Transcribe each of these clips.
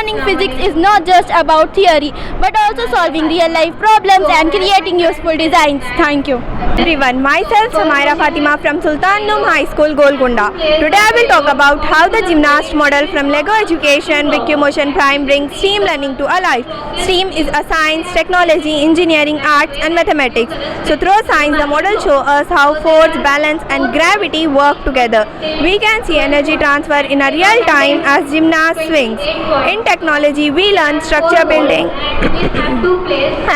learning physics is not just about theory but also solving real life problems and creating useful designs. Thank you. Everyone, myself Sumaira Fatima from Sultan Noom High School, Golconda. Today I will talk about how the gymnast model from Lego Education BQ Motion Prime brings STEAM learning to a life. STEAM is a science, technology, engineering, arts and mathematics. So through science, the model shows us how force, balance and gravity work together. We can see energy transfer in a real time as gymnast swings. In technology, we learn structure building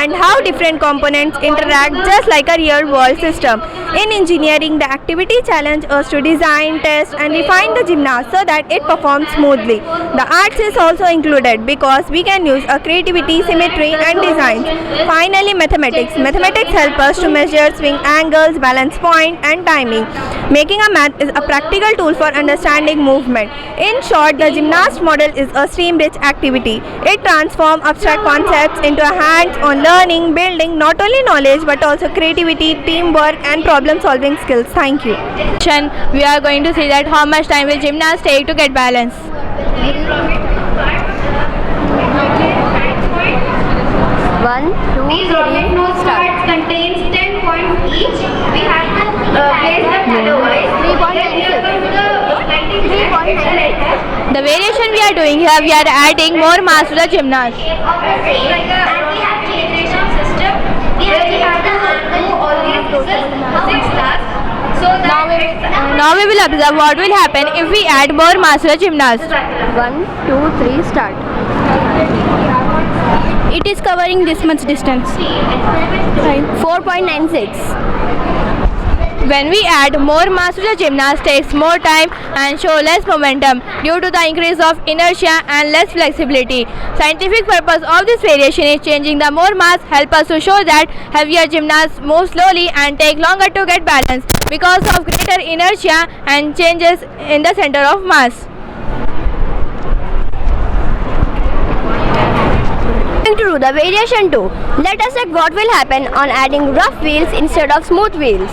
and how different components interact just like a real world system. In engineering, the activity challenges us to design, test and refine the gymnast so that it performs smoothly. The arts is also included because we can use a creativity, symmetry and design. Finally, mathematics. Mathematics help us to measure swing angles, balance point and timing. Making a math is a practical tool for understanding movement. In short, the gymnast model is a STEAM-rich activity. It transforms abstract concepts into a hands-on learning, building not only knowledge but also creativity, teamwork and problem-solving skills. Thank you. We are going to see that how much time will gymnast take to get balance. 1, 2, These rocket nose cards contains 10 points each. We have to place them otherwise. 3.96. The variation we are doing here, we are adding more mass to the gymnast. And we have generation system. We have to do all these six tasks. So that Now we will observe what will happen if we add more mass to the gymnast. 1, 2, 3, start. It is covering this much distance. 4.96. When we add more mass to the gymnast, takes more time and show less momentum due to the increase of inertia and less flexibility. Scientific purpose of this variation is changing the more mass help us to show that heavier gymnasts move slowly and take longer to get balance because of greater inertia and changes in the center of mass. To do the variation 2. Let us check what will happen on adding rough wheels instead of smooth wheels.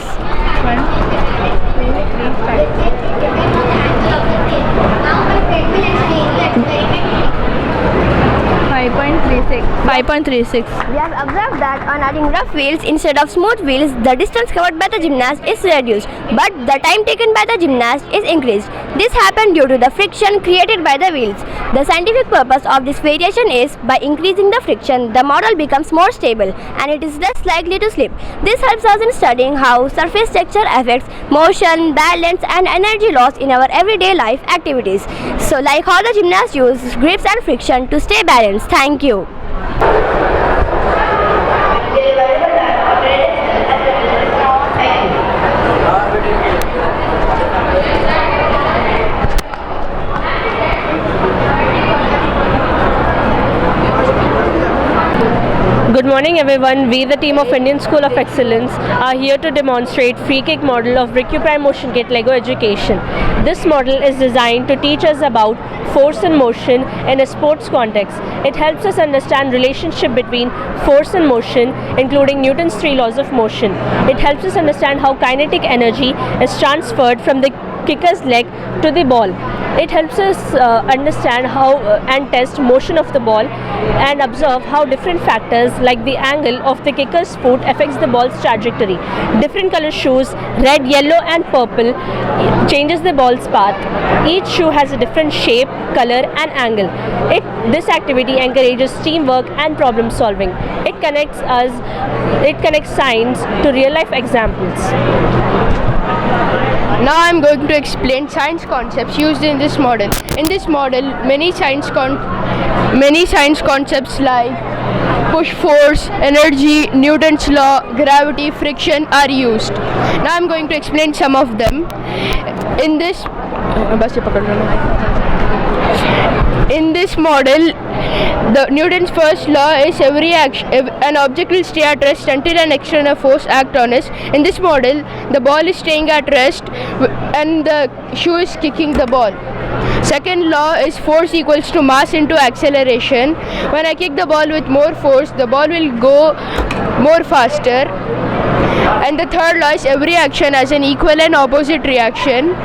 5.36. We have observed that on adding rough wheels instead of smooth wheels, the distance covered by the gymnast is reduced, but the time taken by the gymnast is increased. This happened due to the friction created by the wheels. The scientific purpose of this variation is by increasing the friction, the model becomes more stable and it is less likely to slip. This helps us in studying how surface texture affects motion, balance and energy loss in our everyday life activities. So like how the gymnast uses grips and friction to stay balanced. Thank you. Good morning everyone, we the team of Indian School of Excellence are here to demonstrate free kick model of BQ Prime Motion Kit Lego Education. This model is designed to teach us about force and motion in a sports context. It helps us understand relationship between force and motion, including Newton's 3 laws of motion. It helps us understand how kinetic energy is transferred from the kicker's leg to the ball. It helps us understand how and test motion of the ball and observe how different factors like the angle of the kicker's foot affects the ball's trajectory. Different color shoes, red, yellow and purple, changes the ball's path. Each shoe has a different shape, color and angle. This activity encourages teamwork and problem solving. It connects science to real life examples. Now I am going to explain science concepts used in this model. In this model, many science concepts like push force, energy, Newton's law, gravity, friction are used. Now I am going to explain some of them. In this model, the Newton's first law is an object will stay at rest until an external force acts on it. In this model, the ball is staying at rest and the shoe is kicking the ball. Second law is force equals to mass into acceleration. When I kick the ball with more force, the ball will go more faster. And the third law is every action has an equal and opposite reaction.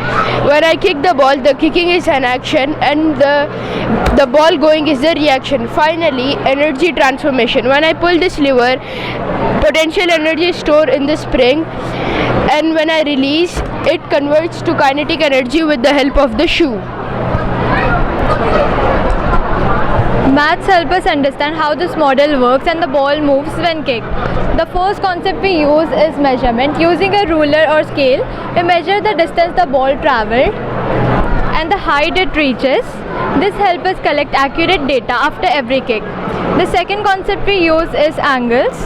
When I kick the ball, the kicking is an action and the ball going is the reaction. Finally, energy transformation. When I pull this lever, potential energy is stored in the spring, and when I release, it converts to kinetic energy with the help of the shoe. Maths help us understand how this model works and the ball moves when kicked. The first concept we use is measurement. Using a ruler or scale, we measure the distance the ball traveled and the height it reaches. This helps us collect accurate data after every kick. The second concept we use is angles.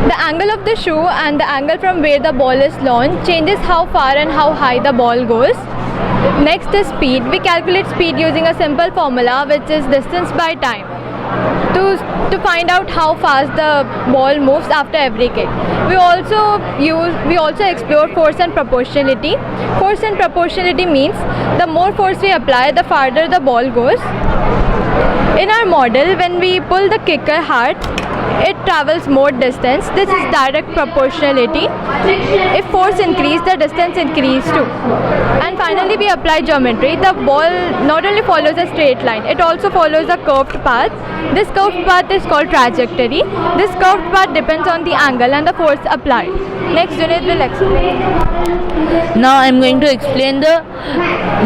The angle of the shoe and the angle from where the ball is launched changes how far and how high the ball goes. Next is speed. We calculate speed using a simple formula, which is distance by time, to find out how fast the ball moves after every kick. We also explore force and proportionality. Force and proportionality means the more force we apply, the farther the ball goes. In our model, when we pull the kicker hard, it travels more distance. This is direct proportionality. If force increase, the distance increase too. And finally, we apply geometry. The ball not only follows a straight line, it also follows a curved path. This curved path is called trajectory. This curved path depends on the angle and the force applied. Next, Junaid will explain. Now I am going to explain the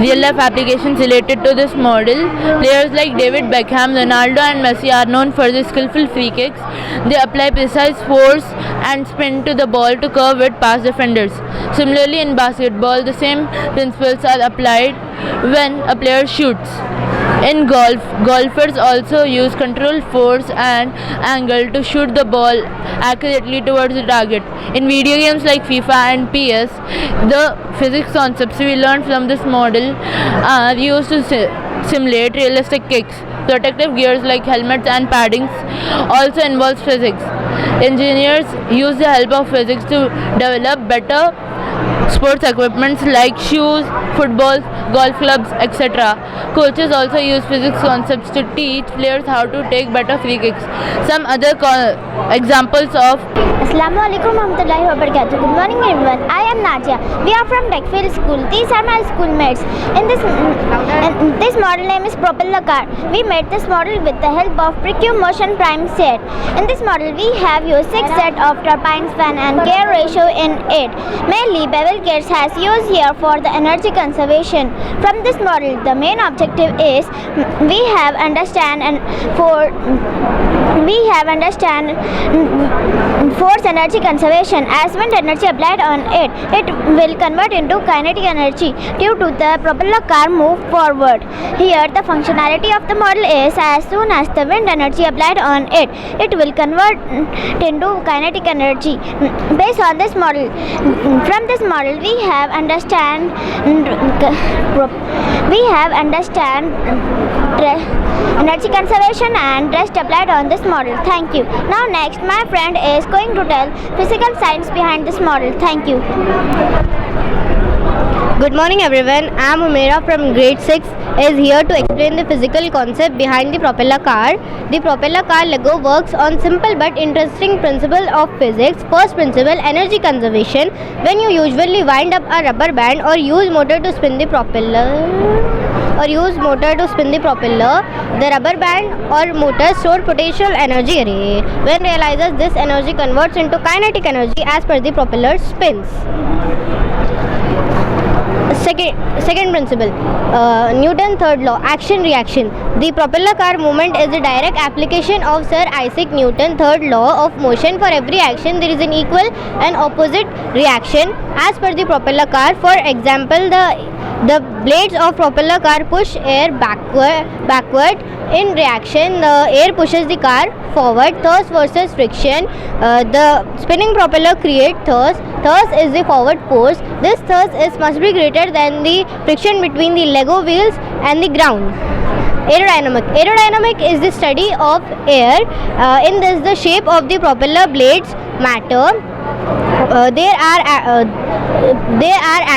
real life applications related to this model. Players like David Beckham, Ronaldo and Messi are known for their skillful free kicks. They apply precise force and spin to the ball to curve it past defenders. Similarly, in basketball, the same principles are applied when a player shoots. In golf, golfers also use controlled force and angle to shoot the ball accurately towards the target. In video games like FIFA and PS, the physics concepts we learned from this model are used to simulate realistic kicks. Protective gears like helmets and paddings also involves physics. Engineers use the help of physics to develop better sports equipments like shoes, footballs, golf clubs, etc. Coaches also use physics concepts to teach players how to take better free kicks. Some other examples of Assalamualaikum warahmatullahi wabarakatuh. Good morning everyone. I am Nadia. We are from Deckfield School. These are my schoolmates. This model name is propeller car. We made this model with the help of Brick Motion Prime set. In this model we have used 6 sets of turbines, fan and gear ratio in it. Mainly bevel gears has used here for the energy conservation. From this model the main objective is we have understand force energy conservation. As wind energy applied on it, it will convert into kinetic energy due to the propeller car move forward. Here the functionality of the model is as soon as the wind energy applied on it, it will convert into kinetic energy. Based on this model, from this model we have understand energy conservation and rest applied on this model. Thank you. Now next my friend is going to tell physical science behind this model. Thank you. Good morning everyone. I am Umaira from grade 6 is here to explain the physical concept behind the propeller car. The propeller car Lego works on simple but interesting principle of physics. First principle, energy conservation. When you usually wind up a rubber band or use motor to spin the propeller, the rubber band or motor store potential energy array. When realizes, this energy converts into kinetic energy as per the propeller spins. Second principle, Newton's third law, action reaction. The propeller car movement is a direct application of Sir Isaac Newton's third law of motion. For every action there is an equal and opposite reaction as per the propeller car. For example, the blades of propeller car push air backward. In reaction, the air pushes the car forward. Thrust versus friction. The spinning propeller creates thrust. Thrust is the forward force. This thrust must be greater than the friction between the Lego wheels and the ground. Aerodynamic is the study of air. In this, the shape of the propeller blades matter. They are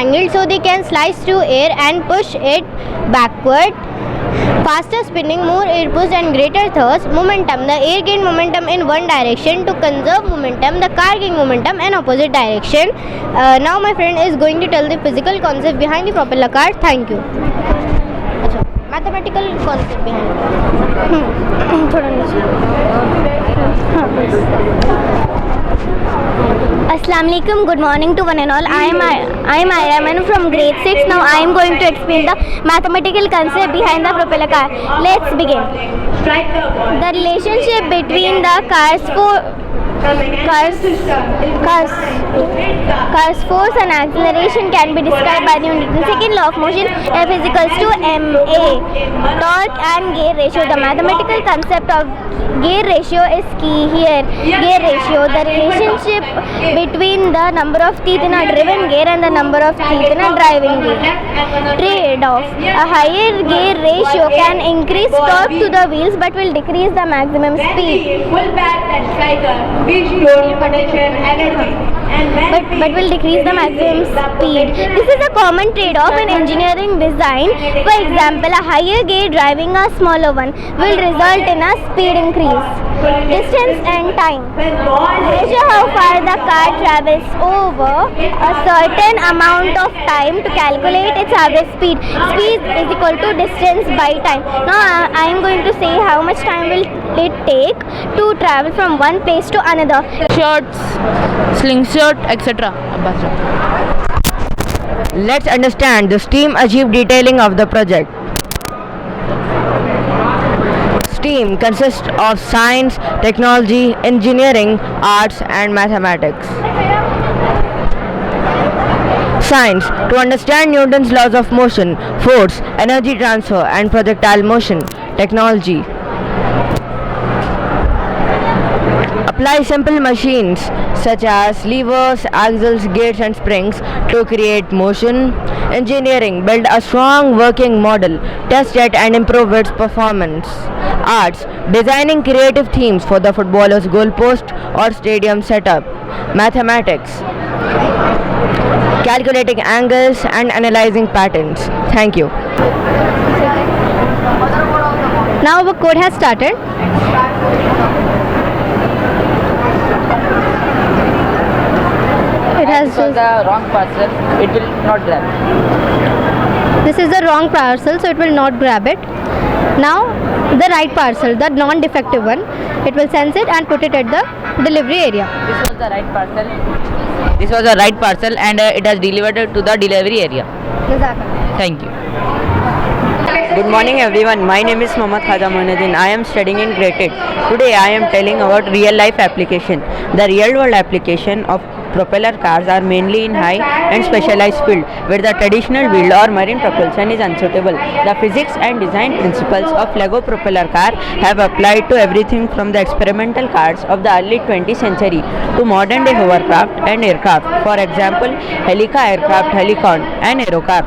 angled so they can slice through air and push it backward. Faster spinning, more air push and greater thrust. Momentum, the air gain momentum in one direction. To conserve momentum, the car gain momentum in opposite direction. Now my friend is going to tell the physical concept behind the propeller car. Thank you. Mathematical concept behind it. Assalamu alaikum, good morning to one and all. I am Ayman from grade 6. Now I am going to explain the mathematical concept behind the propeller car. Let's begin. The relationship between the car's force and acceleration can be described by Newton's second law of motion, F is equals to ma. Torque and gear ratio. The mathematical concept of gear ratio is key here. Gear ratio, the relationship between the number of teeth in a driven gear and the number of teeth in a driving gear. Trade-off. A higher gear ratio can increase torque to the wheels but will decrease the maximum speed. But will decrease the maximum speed. This is a common trade-off in engineering design. For example, a higher gear driving a smaller one will result in a speed increase. Distance and time. Measure how far the car travels over a certain amount of time to calculate its average speed. Speed is equal to distance by time. Now I am going to say how much time will it take to travel from one place to another. Shots, slingshot, etc. Let's understand the STEAM achieved detailing of the project. STEAM consists of science, technology, engineering, arts and mathematics. Science, to understand Newton's laws of motion, force, energy transfer and projectile motion. Technology, apply simple machines such as levers, axles, gates and springs to create motion. Engineering, build a strong working model, test it and improve its performance. Arts, designing creative themes for the footballer's goalpost or stadium setup. Mathematics, calculating angles and analyzing patterns. Thank you. Now our code has started. This is the wrong parcel, it will not grab. This is the wrong parcel, so it will not grab it. Now the right parcel, the non-defective one, it will sense it and put it at the delivery area. This was the right parcel. This was the right parcel and it has delivered to the delivery area. Thank you. Good morning everyone, my name is Mohammad Khaja Moinuddin. I am studying in grade 8. Today I am telling about real life application. The real world application of propeller cars are mainly in high and specialized field where the traditional wheel or marine propulsion is unsuitable. The physics and design principles of Lego propeller car have applied to everything from the experimental cars of the early 20th century to modern day hovercraft and aircraft. For example, Helica aircraft, Helicon and Aerocar.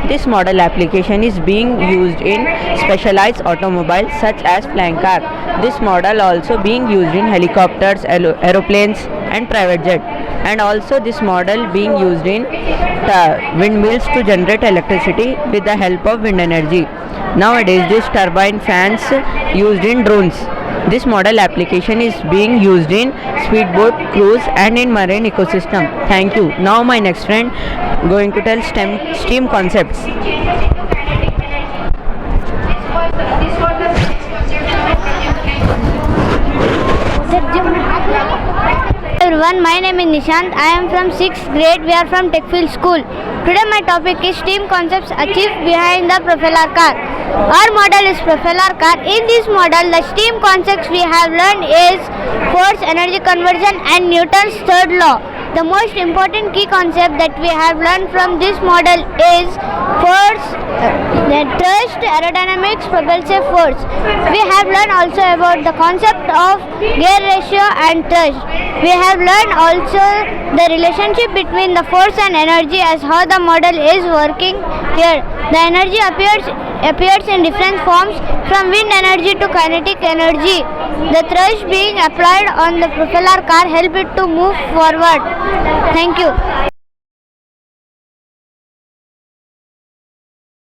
This model application is being used in specialized automobiles such as flying car. This model also being used in helicopters, aeroplanes and private jet. And also this model being used in windmills to generate electricity with the help of wind energy. Nowadays this turbine fans used in drones. This model application is being used in speedboat, cruise and in marine ecosystem. Thank you. Now my next friend going to tell STEAM concepts. Everyone, my name is Nishant. I am from 6th grade. We are from Techfield School. Today my topic is STEAM concepts achieved behind the propeller car. Our model is propeller car. In this model, the STEAM concepts we have learned is force, energy conversion and Newton's third law. The most important key concept that we have learned from this model is force, thrust, aerodynamics, propulsive force. We have learned also about the concept of gear ratio and thrust. We have learned also the relationship between the force and energy as how the model is working here. The energy appears in different forms from wind energy to kinetic energy. The thrust being applied on the propeller car help it to move forward. Thank you.